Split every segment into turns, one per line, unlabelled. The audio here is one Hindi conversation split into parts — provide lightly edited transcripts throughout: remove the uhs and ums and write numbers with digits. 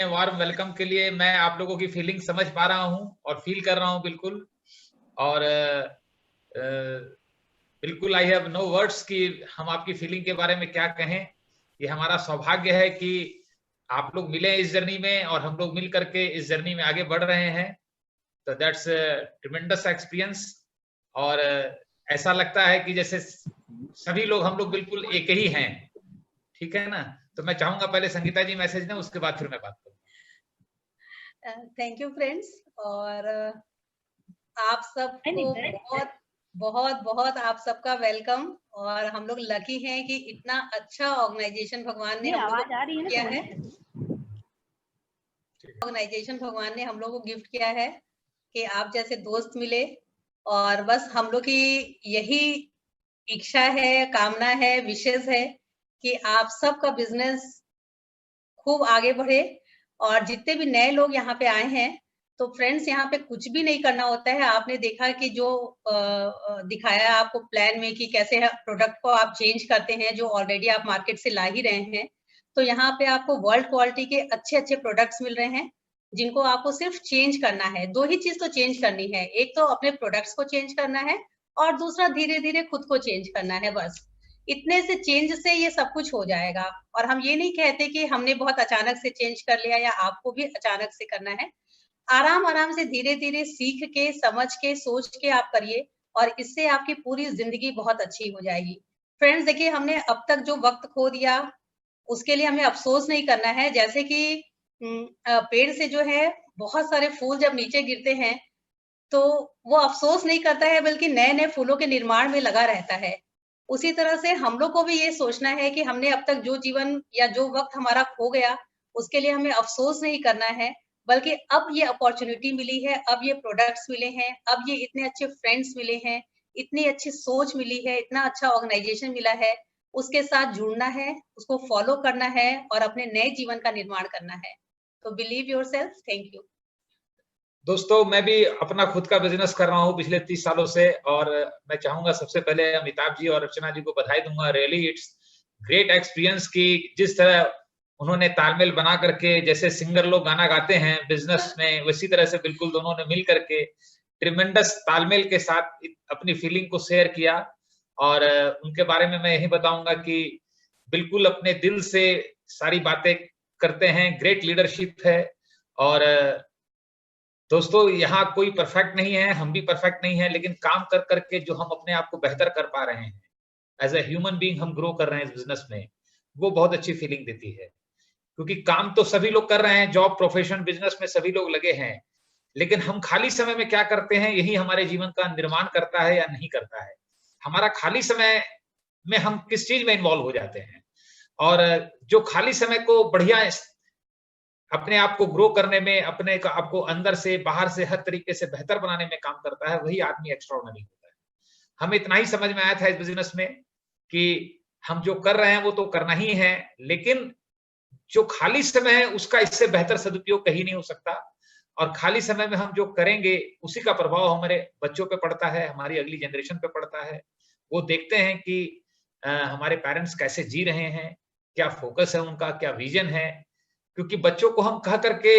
वार्म वेलकम के लिए मैं आप लोगों की फीलिंग समझ पा रहा हूं और फील कर रहा हूं बिल्कुल। और बिल्कुल आई हैव नो वर्ड्स कि हम आपकी फीलिंग के बारे में क्या कहें। ये हमारा सौभाग्य है कि आप लोग मिले इस जर्नी में और हम लोग मिल करके इस जर्नी में आगे बढ़ रहे हैं। तो दैट्स ट्रिमेंडस एक्सपीरियंस। और ऐसा लगता है कि जैसे सभी लोग हम लोग बिल्कुल एक ही हैं। ठीक है ना? तो मैं चाहूंगा पहले संगीता जी मैसेज दें, उसके बाद फिर मैं बात करूँ।
Thank you friends. और आप सबको बहुत बहुत बहुत आप सबका वेलकम। और हम लोग लकी हैं कि इतना अच्छा ऑर्गेनाइजेशन भगवान ने हम लोग को किया है। ऑर्गेनाइजेशन भगवान ने हम लोग को गिफ्ट किया है कि आप जैसे दोस्त मिले। और बस हम लोग की यही इच्छा है, कामना है, विशेष है कि आप सबका बिजनेस खूब आगे बढ़े। और जितने भी नए लोग यहाँ पे आए हैं, तो फ्रेंड्स यहाँ पे कुछ भी नहीं करना होता है। आपने देखा कि जो दिखाया आपको प्लान में कि कैसे प्रोडक्ट को आप चेंज करते हैं जो ऑलरेडी आप मार्केट से ला ही रहे हैं। तो यहाँ पे आपको वर्ल्ड क्वालिटी के अच्छे प्रोडक्ट्स मिल रहे हैं जिनको आपको सिर्फ चेंज करना है। दो ही चीज तो चेंज करनी है, एक तो अपने प्रोडक्ट्स को चेंज करना है और दूसरा धीरे धीरे खुद को चेंज करना है। बस इतने से चेंज से ये सब कुछ हो जाएगा। और हम ये नहीं कहते कि हमने बहुत अचानक से चेंज कर लिया या आपको भी अचानक से करना है। आराम आराम से धीरे धीरे सीख के, समझ के, सोच के आप करिए और इससे आपकी पूरी जिंदगी बहुत अच्छी हो जाएगी। फ्रेंड्स देखिए, हमने अब तक जो वक्त खो दिया उसके लिए हमें अफसोस नहीं करना है। जैसे कि पेड़ से जो है बहुत सारे फूल जब नीचे गिरते हैं तो वो अफसोस नहीं करता है, बल्कि नए नए फूलों के निर्माण में लगा रहता है। उसी तरह से हम लोग को भी ये सोचना है कि हमने अब तक जो जीवन या जो वक्त हमारा खो गया उसके लिए हमें अफसोस नहीं करना है, बल्कि अब ये अपॉर्चुनिटी मिली है, अब ये प्रोडक्ट्स मिले हैं, अब ये इतने अच्छे फ्रेंड्स मिले हैं, इतनी अच्छी सोच मिली है, इतना अच्छा ऑर्गेनाइजेशन मिला है, उसके साथ जुड़ना है, उसको फॉलो करना है और अपने नए जीवन का निर्माण करना है। तो बिलीव योरसेल्फ। थैंक यू
दोस्तों, मैं भी अपना खुद का बिजनेस कर रहा हूँ पिछले 30 सालों से और मैं चाहूंगा सबसे पहले अमिताभ जी और अर्चना जी को बधाई दूंगा। रियली इट्स ग्रेट एक्सपीरियंस कि जिस तरह उन्होंने तालमेल बना करके, जैसे सिंगर लोग गाना गाते हैं बिजनेस में, वैसी तरह से बिल्कुल दोनों ने मिल करके ट्रिमेंडस तालमेल के साथ अपनी फीलिंग को शेयर किया। और उनके बारे में मैं यही बताऊंगा कि बिल्कुल अपने दिल से सारी बातें करते हैं। ग्रेट लीडरशिप है। और दोस्तों, यहाँ कोई परफेक्ट नहीं है, हम भी परफेक्ट नहीं है, लेकिन काम कर करके जो हम अपने आप को बेहतर कर पा रहे हैं, एज ए ह्यूमन बीइंग हम ग्रो कर रहे हैं इस बिजनेस में, वो बहुत अच्छी फीलिंग देती है। क्योंकि काम तो सभी लोग कर रहे हैं, जॉब, प्रोफेशन, बिजनेस में सभी लोग लगे हैं, लेकिन हम खाली समय में क्या करते हैं, यही हमारे जीवन का निर्माण करता है या नहीं करता है। हमारा खाली समय में हम किस चीज में इन्वॉल्व हो जाते हैं। और जो खाली समय को बढ़िया अपने आप को ग्रो करने में, अपने आपको अंदर से बाहर से हर तरीके से बेहतर बनाने में काम करता है, वही आदमी एक्स्ट्राऑर्डिनरी होता है। हमें इतना ही समझ में आया था इस बिजनेस में कि हम जो कर रहे हैं वो तो करना ही है, लेकिन जो खाली समय है उसका इससे बेहतर सदुपयोग कहीं नहीं हो सकता। और खाली समय में हम जो करेंगे उसी का प्रभाव हमारे बच्चों पे पड़ता है, हमारी अगली जनरेशन पे पड़ता है। वो देखते हैं कि हमारे पेरेंट्स कैसे जी रहे हैं, क्या फोकस है उनका, क्या विजन है। क्योंकि बच्चों को हम कह करके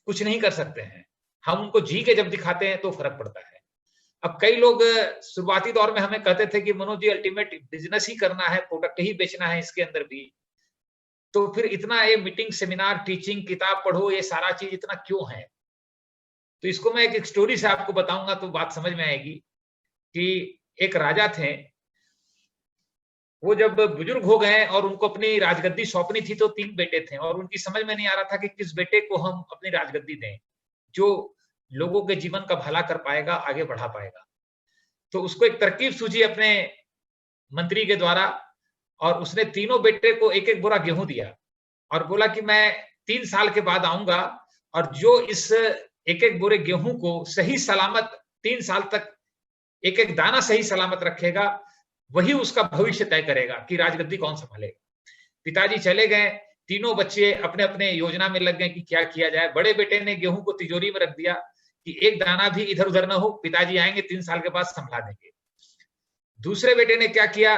कुछ नहीं कर सकते हैं, हम उनको जी के जब दिखाते हैं तो फर्क पड़ता है। अब कई लोग शुरुआती दौर में हमें कहते थे कि मनोज जी, अल्टीमेट बिजनेस ही करना है, प्रोडक्ट ही बेचना है इसके अंदर भी, तो फिर इतना ये मीटिंग, सेमिनार, टीचिंग, किताब पढ़ो, ये सारा चीज इतना क्यों है। तो इसको मैं एक स्टोरी से आपको बताऊंगा तो बात समझ में आएगी। कि एक राजा थे, वो जब बुजुर्ग हो गए और उनको अपनी राजगद्दी सौंपनी थी, तो 3 बेटे थे और उनकी समझ में नहीं आ रहा था कि किस बेटे को हम अपनी राजगद्दी दें, जो लोगों के जीवन का भला कर पाएगा, आगे बढ़ा पाएगा। तो उसको एक तरकीब सूझी अपने मंत्री के द्वारा, और उसने तीनों बेटे को एक एक बोरा गेहूं दिया और बोला कि मैं 3 साल के बाद आऊंगा, और जो इस एक एक बोरे गेहूं को सही सलामत 3 साल तक एक एक दाना सही सलामत रखेगा, वही उसका भविष्य तय करेगा कि राजगद्दी कौन संभालेगा। पिताजी चले गए, तीनों बच्चे अपने अपने योजना में लग गए कि क्या किया जाए। बड़े बेटे ने गेहूं को तिजोरी में रख दिया कि एक दाना भी इधर उधर ना हो, पिताजी आएंगे 3 साल के बाद संभला देंगे। दूसरे बेटे ने क्या किया,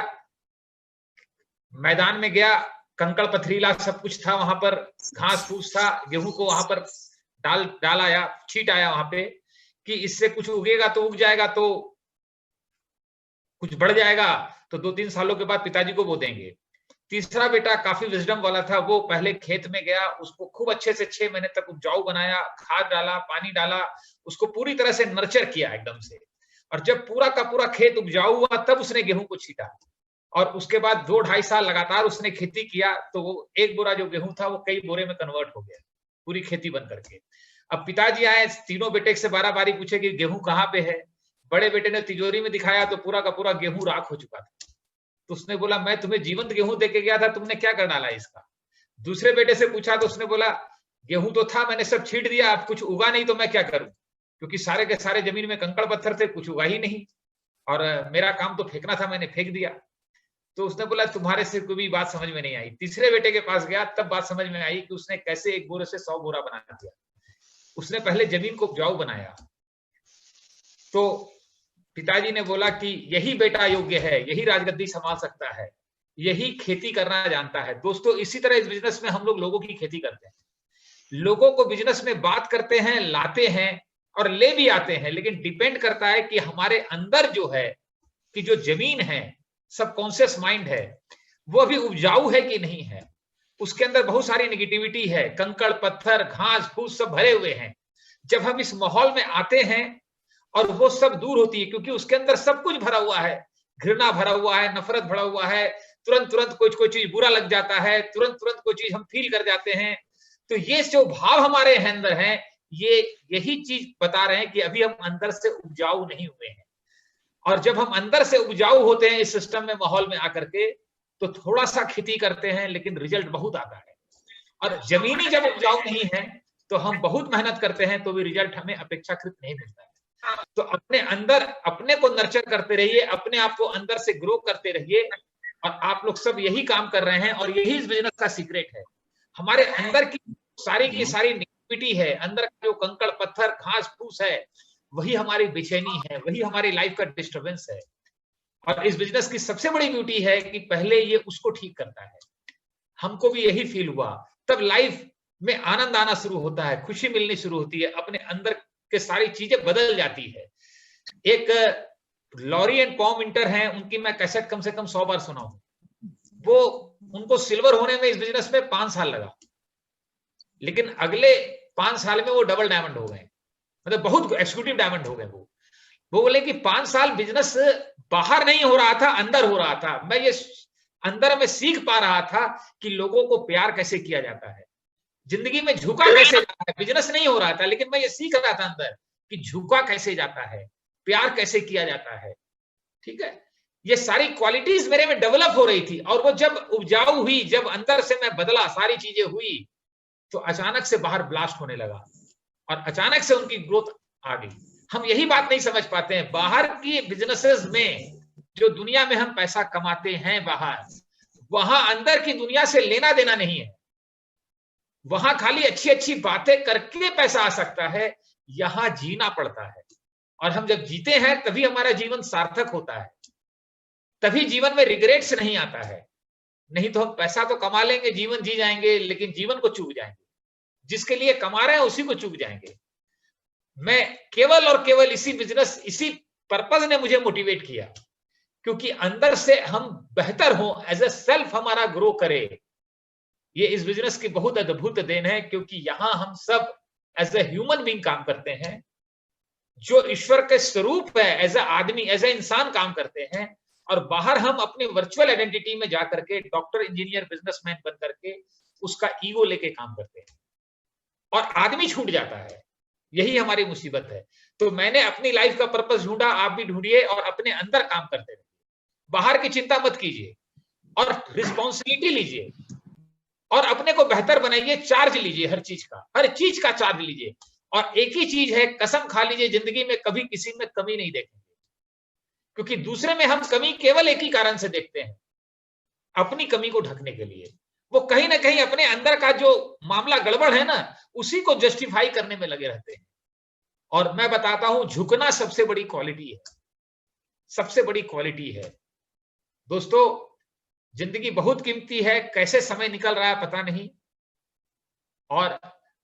मैदान में गया, कंकड़ पथरीला सब कुछ था वहां पर, घास फूस था, गेहूं को वहां पर डाल आया, छीट आया वहां पे कि इससे कुछ उगेगा तो उग जाएगा, तो कुछ बढ़ जाएगा तो 2-3 सालों के बाद पिताजी को वो देंगे। तीसरा बेटा काफी विजडम वाला था, वो पहले खेत में गया, उसको खूब अच्छे से 6 महीने तक उपजाऊ बनाया, खाद डाला, पानी डाला, उसको पूरी तरह से नर्चर किया एकदम से, और जब पूरा का पूरा खेत उपजाऊ हुआ तब उसने गेहूं को छीटा, और उसके बाद 2-2.5 साल लगातार उसने खेती किया, तो वो एक बोरा जो गेहूं था वो कई बोरे में कन्वर्ट हो गया, पूरी खेती बंद करके। अब पिताजी आए, तीनों बेटे से बारी-बारी पूछे कि गेहूं कहाँ पे है? बड़े बेटे ने तिजोरी में दिखाया तो पूरा का पूरा गेहूं राख हो चुका था। तो उसने बोला, मैं तुम्हें जीवंत गेहूं देके गया था, तुमने क्या कर डाला इसका? दूसरे बेटे से पूछा तो उसने बोला, गेहूं तो था, मैंने सब छीट दिया, अब कुछ उगा नहीं तो मैं क्या करूं, क्योंकि सारे के सारे जमीन में कंकड़ पत्थर थे, कुछ उगा ही नहीं, और मेरा काम तो फेंकना था, मैंने फेंक दिया। तो उसने बोला, तुम्हारे से कोई भी बात समझ में नहीं आई। तीसरे बेटे के पास गया, तब बात समझ में आई कि उसने कैसे एक बोरे से 100 बोरा बना दिया। उसने पहले जमीन को उपजाऊ बनाया। तो पिताजी ने बोला कि यही बेटा योग्य है, यही राजगद्दी संभाल सकता है, यही खेती करना जानता है। दोस्तों, इसी तरह इस बिजनेस में हम लोगों की खेती करते हैं, लोगों को बिजनेस में बात करते हैं, लाते हैं और ले भी आते हैं, लेकिन डिपेंड करता है कि हमारे अंदर जो है, कि जो जमीन है, सबकॉन्शियस माइंड है, वो अभी उपजाऊ है कि नहीं है। उसके अंदर बहुत सारी नेगेटिविटी है, कंकड़ पत्थर घास फूस सब भरे हुए हैं। जब हम इस माहौल में आते हैं और वो सब दूर होती है, क्योंकि उसके अंदर सब कुछ भरा हुआ है, घृणा भरा हुआ है, नफरत भरा हुआ है, तुरंत तुरंत कोई चीज बुरा लग जाता है, तुरंत तुरंत कोई चीज हम फील कर जाते हैं। तो ये जो भाव हमारे अंदर हैं, ये यही चीज बता रहे हैं कि अभी हम अंदर से उपजाऊ नहीं हुए हैं। और जब हम अंदर से उपजाऊ होते हैं इस सिस्टम में, माहौल में आकर के, तो थोड़ा सा खेती करते हैं लेकिन रिजल्ट बहुत आता है। और जमीनी जब उपजाऊ नहीं है तो हम बहुत मेहनत करते हैं तो भी रिजल्ट हमें अपेक्षाकृत नहीं मिलता है। तो अपने अंदर अपने को नर्चर करते रहिए, अपने आप को अंदर से ग्रो करते रहिए, और आप लोग सब यही काम कर रहे हैं, और यही इस बिजनेस का सीक्रेट है। हमारे अंदर की सारी नेगेटिविटी है, अंदर का जो कंकड़ पत्थर घास फूस है, वही हमारी बेचैनी है, वही हमारी लाइफ का डिस्टर्बेंस है। और इस बिजनेस की सबसे बड़ी ब्यूटी है कि पहले ये उसको ठीक करता है। हमको भी यही फील हुआ, तब लाइफ में आनंद आना शुरू होता है, खुशी मिलनी शुरू होती है, अपने अंदर के सारी चीजें बदल जाती है। एक लॉरी एंड पॉम विंटर हैं, उनकी मैं कैसेट कम से कम 100 बार सुना हूं। वो उनको सिल्वर होने में इस बिजनेस में 5 साल लगा, लेकिन अगले 5 साल में वो डबल डायमंड हो गए, मतलब बहुत एक्सिक्यूटिव डायमंड हो गए। वो बोले कि 5 साल बिजनेस बाहर नहीं हो रहा था, अंदर हो रहा था। मैं ये अंदर में सीख पा रहा था कि लोगों को प्यार कैसे किया जाता है, जिंदगी में झुका कैसे जाता है। बिजनेस नहीं हो रहा था, लेकिन मैं ये सीख रहा था अंदर कि झुका कैसे जाता है, प्यार कैसे किया जाता है। ठीक है, ये सारी क्वालिटीज मेरे में डेवलप हो रही थी, और वो जब उपजाऊ हुई, जब अंदर से मैं बदला, सारी चीजें हुई, तो अचानक से बाहर ब्लास्ट होने लगा, और अचानक से उनकी ग्रोथ आ गई। हम यही बात नहीं समझ पाते हैं, बाहर की बिजनेसेस में, जो दुनिया में हम पैसा कमाते हैं बाहर, वहां अंदर की दुनिया से लेना देना नहीं है। वहां खाली अच्छी अच्छी बातें करके पैसा आ सकता है, यहां जीना पड़ता है। और हम जब जीते हैं तभी हमारा जीवन सार्थक होता है, तभी जीवन में रिग्रेट्स नहीं आता है। नहीं तो हम पैसा तो कमा लेंगे, जीवन जी जाएंगे, लेकिन जीवन को चूक जाएंगे। जिसके लिए कमा रहे हैं उसी को चूक जाएंगे। मैं केवल और केवल इसी बिजनेस, इसी पर्पज ने मुझे मोटिवेट किया, क्योंकि अंदर से हम बेहतर हो, एज ए सेल्फ हमारा ग्रो करे। ये इस बिजनेस की बहुत अद्भुत देन है, क्योंकि यहां हम सब एज ए ह्यूमन बीइंग काम करते हैं, जो ईश्वर के स्वरूप है, एज ए आदमी, एज ए इंसान काम करते हैं। और बाहर हम अपनी वर्चुअल आइडेंटिटी में जाकर के डॉक्टर, इंजीनियर, बिजनेसमैन बन करके उसका ईगो लेके काम करते हैं, और आदमी छूट जाता है। यही हमारी मुसीबत है। तो मैंने अपनी लाइफ का पर्पस ढूंढा, आप भी ढूंढिए, और अपने अंदर काम करते रहिए। बाहर की चिंता मत कीजिए, और रिस्पॉन्सिबिलिटी लीजिए, और अपने को बेहतर बनाइए। चार्ज लीजिए, हर चीज का चार्ज लीजिए। और एक ही चीज है, कसम खा लीजिए, जिंदगी में कभी किसी में कमी नहीं देखेंगे, क्योंकि दूसरे में हम कमी केवल एक ही कारण से देखते हैं, अपनी कमी को ढकने के लिए। वो कहीं ना कहीं अपने अंदर का जो मामला गड़बड़ है ना, उसी को जस्टिफाई करने में लगे रहते हैं। और मैं बताता हूं, झुकना सबसे बड़ी क्वालिटी है, सबसे बड़ी क्वालिटी है। दोस्तों, जिंदगी बहुत कीमती है, कैसे समय निकल रहा है पता नहीं, और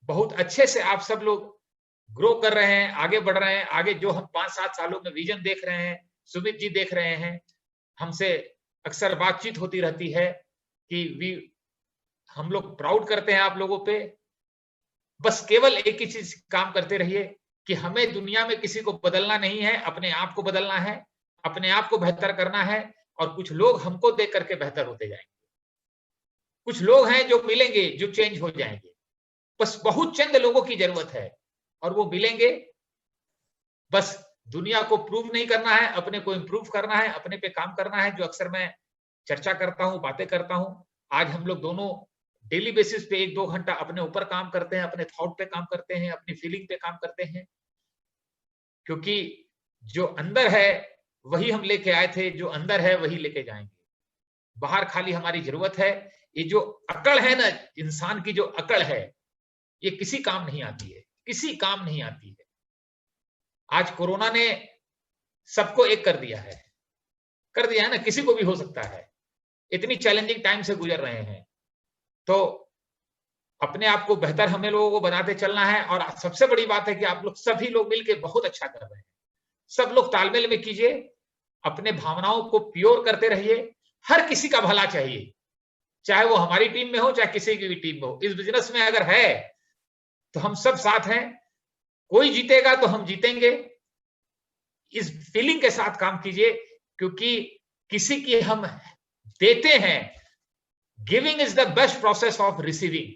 बहुत अच्छे से आप सब लोग ग्रो कर रहे हैं, आगे बढ़ रहे हैं। आगे जो हम 5-7 सालों में विजन देख रहे हैं, सुमित जी देख रहे हैं, हमसे अक्सर बातचीत होती रहती है कि हम लोग प्राउड करते हैं आप लोगों पे। बस केवल एक ही चीज काम करते रहिए कि हमें दुनिया में किसी को बदलना नहीं है, अपने आप को बदलना है, अपने आप को बेहतर करना है, और कुछ लोग हमको देख करके बेहतर होते जाएंगे। कुछ लोग हैं जो मिलेंगे, जो चेंज हो जाएंगे। बस बहुत चंद लोगों की जरूरत है और वो मिलेंगे। बस दुनिया को प्रूव नहीं करना है, अपने को इम्प्रूव करना है, अपने पे काम करना है, जो अक्सर मैं चर्चा करता हूं, बातें करता हूं। आज हम लोग दोनों डेली बेसिस पे 1-2 घंटा अपने ऊपर काम करते हैं, अपने थॉट पे काम करते हैं, अपनी फीलिंग पे काम करते हैं, क्योंकि जो अंदर है वही हम लेके आए थे, जो अंदर है वही लेके जाएंगे। बाहर खाली हमारी जरूरत है। ये जो अकड़ है ना, इंसान की जो अकड़ है, ये किसी काम नहीं आती है, किसी काम नहीं आती है। आज कोरोना ने सबको एक कर दिया है ना, किसी को भी हो सकता है। इतनी चैलेंजिंग टाइम से गुजर रहे हैं, तो अपने आप को बेहतर हमें लोगों को बनाते चलना है। और सबसे बड़ी बात है कि आप लोग सभी लोग मिलकर बहुत अच्छा कर रहे हैं। सब लोग तालमेल में कीजिए, अपने भावनाओं को प्योर करते रहिए। हर किसी का भला चाहिए, चाहे वो हमारी टीम में हो, चाहे किसी की भी टीम में हो। इस बिजनेस में अगर है तो हम सब साथ हैं। कोई जीतेगा तो हम जीतेंगे। इस फीलिंग के साथ काम कीजिए, क्योंकि किसी की हम देते हैं। Giving is the best process of receiving.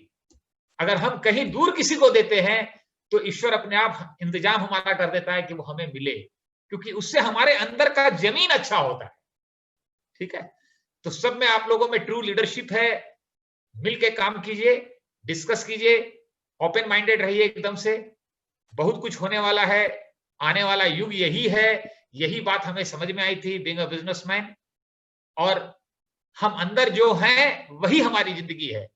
अगर हम कहीं दूर किसी को देते हैं तो ईश्वर अपने आप इंतजाम हमारा कर देता है कि वो हमें मिले, क्योंकि उससे हमारे अंदर का जमीन अच्छा होता है। ठीक है, तो सब में आप लोगों में ट्रू लीडरशिप है। मिलके काम कीजिए, डिस्कस कीजिए, ओपन माइंडेड रहिए एकदम से। बहुत कुछ होने वाला है, आने वाला युग यही है। यही बात हमें समझ में आई थी बीइंग अ बिजनेसमैन। और हम अंदर जो हैं वही हमारी जिंदगी है।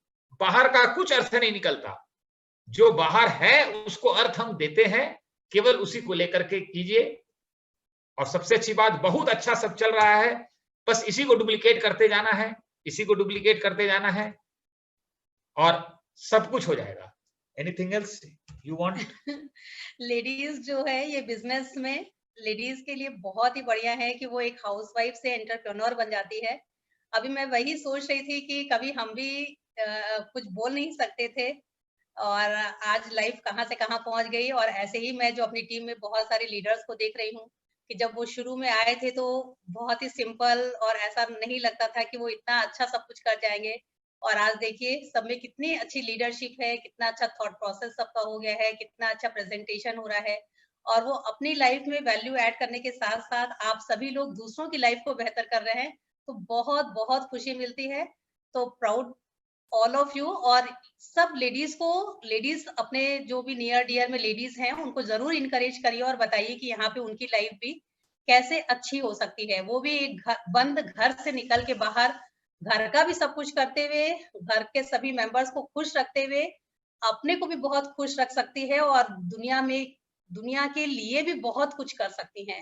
बाहर का कुछ अर्थ नहीं निकलता। जो बाहर है उसको अर्थ हम देते हैं, केवल उसी को लेकर के कीजिए। और सबसे अच्छी बात, बहुत अच्छा सब चल रहा है, बस इसी को डुप्लीकेट करते जाना है, इसी को डुप्लीकेट करते जाना है, और सब कुछ हो जाएगा। Anything else you want?
Ladies जो है ये बिजनेस में, लेडीज के लिए बहुत ही बढ़िया है कि वो एक हाउसवाइफ से एंटरप्रेन्योर बन जाती है। अभी मैं वही सोच रही थी कि कभी हम भी कुछ बोल नहीं सकते थे, और आज लाइफ कहाँ से कहाँ पहुंच गई। और ऐसे ही मैं जो अपनी टीम में बहुत सारे लीडर्स को देख रही हूँ कि जब वो शुरू में आए थे तो बहुत ही सिंपल, और ऐसा नहीं लगता था कि वो इतना अच्छा सब कुछ कर जाएंगे। और आज देखिए सब में कितनी अच्छी लीडरशिप है, कितना अच्छा थॉट प्रोसेस सबका हो गया है, कितना अच्छा प्रेजेंटेशन हो रहा है। और वो अपनी लाइफ में वैल्यू ऐड करने के साथ साथ आप सभी लोग दूसरों की लाइफ को बेहतर कर रहे हैं, तो बहुत बहुत खुशी मिलती है। तो प्राउड ऑल ऑफ यू। और सब लेडीज को, लेडीज अपने जो भी नियर डियर में लेडीज हैं उनको जरूर इनकरेज करिए और बताइए कि यहाँ पे उनकी लाइफ भी कैसे अच्छी हो सकती है। वो भी एक बंद घर से निकल के बाहर घर का भी सब कुछ करते हुए, घर के सभी मेंबर्स को खुश रखते हुए अपने को भी बहुत खुश रख सकती है, और दुनिया में, दुनिया के लिए भी बहुत कुछ कर सकती हैं,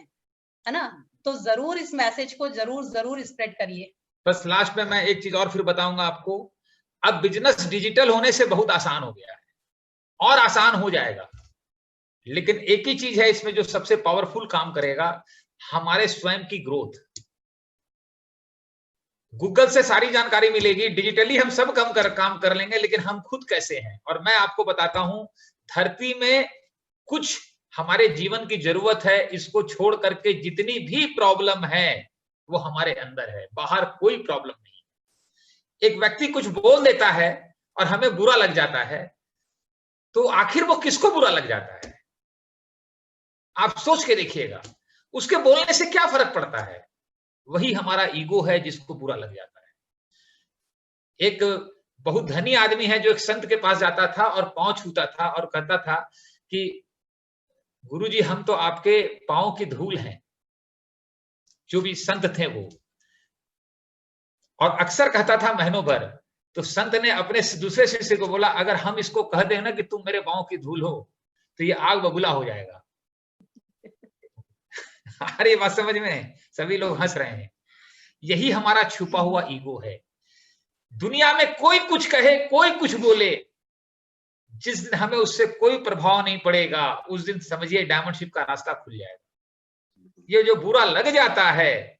है ना। तो जरूर इस मैसेज को जरूर जरूर स्प्रेड करिए।
बस लास्ट में मैं एक चीज और फिर बताऊंगा आपको। अब बिजनेस डिजिटल होने से बहुत आसान हो गया है और आसान हो जाएगा, लेकिन एक ही चीज है इसमें जो सबसे पावरफुल काम करेगा, हमारे स्वयं की ग्रोथ। गूगल से सारी जानकारी मिलेगी, डिजिटली हम सब काम कर लेंगे, लेकिन हम खुद कैसे हैं। और मैं आपको बताता हूं, धरती में कुछ हमारे जीवन की जरूरत है, इसको छोड़ करके जितनी भी प्रॉब्लम है वो हमारे अंदर है, बाहर कोई प्रॉब्लम नहीं। एक व्यक्ति कुछ बोल देता है और हमें बुरा लग जाता है, तो आखिर वो किसको बुरा लग जाता है? आप सोच के देखिएगा, उसके बोलने से क्या फर्क पड़ता है? वही हमारा ईगो है जिसको बुरा लग जाता है। एक बहुत धनी आदमी है जो एक संत के पास जाता था और पांव छूता था और कहता था कि गुरुजी हम तो आपके पांव की धूल हैं। जो भी संत थे वो, और अक्सर कहता था महीनों भर। तो संत ने अपने दूसरे शिष्य को बोला, अगर हम इसको कह दें ना कि तुम मेरे पांव की धूल हो, तो ये आग बबूला हो जाएगा। अरे बात समझ में? सभी लोग हंस रहे हैं। यही हमारा छुपा हुआ ईगो है। दुनिया में कोई कुछ कहे, कोई कुछ बोले, जिस दिन हमें उससे कोई प्रभाव नहीं पड़ेगा, उस दिन समझिए डायमंडशिप का रास्ता खुल जाएगा। ये जो बुरा लग जाता है,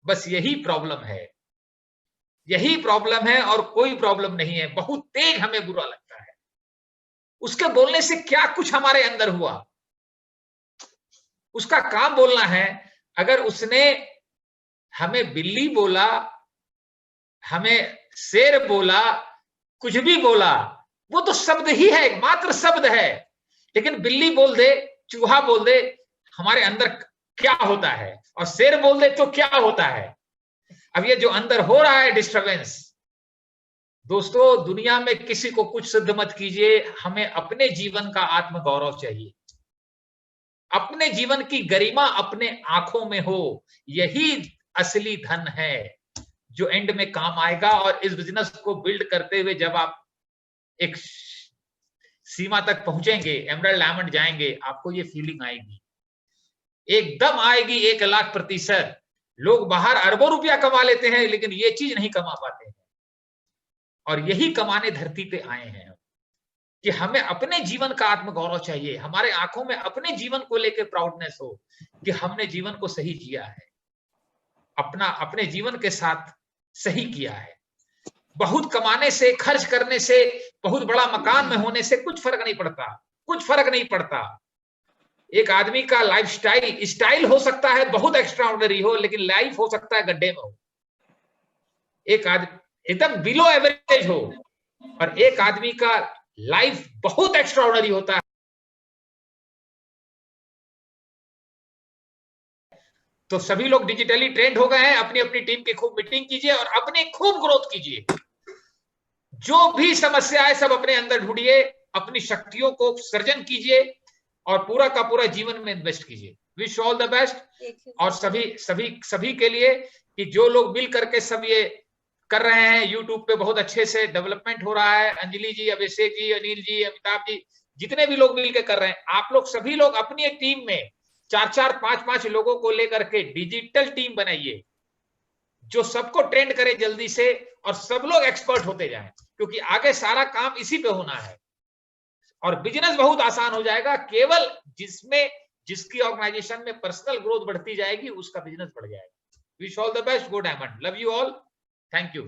बस यही प्रॉब्लम है, यही प्रॉब्लम है और कोई प्रॉब्लम नहीं है। बहुत तेज हमें बुरा लगता है। उसके बोलने से क्या कुछ हमारे अंदर हुआ, उसका काम बोलना है। अगर उसने हमें बिल्ली बोला, हमें शेर बोला, कुछ भी बोला, वो तो शब्द ही है, मात्र शब्द है। लेकिन बिल्ली बोल दे, चूहा बोल दे, हमारे अंदर क्या होता है, और शेर बोल दे तो क्या होता है। अब ये जो अंदर हो रहा है डिस्टरबेंस, दोस्तों दुनिया में किसी को कुछ सिद्ध मत कीजिए, हमें अपने जीवन का आत्मगौरव चाहिए। अपने जीवन की गरिमा अपने आंखों में हो, यही असली धन है जो एंड में काम आएगा। और इस बिजनेस को बिल्ड करते हुए जब आप एक सीमा तक पहुंचेंगे, एमराल्ड डायमंड जाएंगे, आपको ये फीलिंग आएगी, एकदम आएगी 1,00,000%। लोग बाहर अरबों रुपया कमा लेते हैं, लेकिन ये चीज नहीं कमा पाते हैं। और यही कमाने धरती पे आए हैं कि हमें अपने जीवन का आत्मगौरव चाहिए, हमारे आंखों में अपने जीवन को लेकर प्राउडनेस हो कि हमने जीवन को सही जिया है, अपने जीवन के साथ सही किया है। बहुत कमाने से, खर्च करने से, बहुत बड़ा मकान में होने से कुछ फर्क नहीं पड़ता, कुछ फर्क नहीं पड़ता। एक आदमी का लाइफ स्टाइल हो सकता है बहुत एक्स्ट्राऑर्डिनरी हो, लेकिन लाइफ हो सकता है गड्ढे में हो। एक आदमी एकदम बिलो एवरेज हो, और एक आदमी का लाइफ बहुत एक्स्ट्राऑर्डिनरी होता है। तो सभी लोग डिजिटली ट्रेंड हो गए हैं, अपनी अपनी टीम की खूब मीटिंग कीजिए और अपनी खूब ग्रोथ कीजिए। जो भी समस्या है सब अपने अंदर ढूंढिए, अपनी शक्तियों को सर्जन कीजिए और पूरा का पूरा जीवन में इन्वेस्ट कीजिए। Wish all the best. और सभी के लिए कि जो लोग मिल करके सब ये कर रहे हैं, यूट्यूब पे बहुत अच्छे से डेवलपमेंट हो रहा है। अंजलि जी, अभिषेक जी, अनिल जी, अमिताभ जी, जितने भी लोग मिलकर कर रहे हैं, आप लोग सभी लोग अपनी एक टीम में 4-4, 5-5 लोगों को लेकर के डिजिटल टीम बनाइए, जो सबको ट्रेंड करे जल्दी से, और सब लोग एक्सपर्ट होते जाएं, क्योंकि आगे सारा काम इसी पे होना है। और बिजनेस बहुत आसान हो जाएगा, केवल जिसकी ऑर्गेनाइजेशन में पर्सनल ग्रोथ बढ़ती जाएगी, उसका बिजनेस बढ़ जाएगा। Wish all the best, go diamond, love you all, thank you.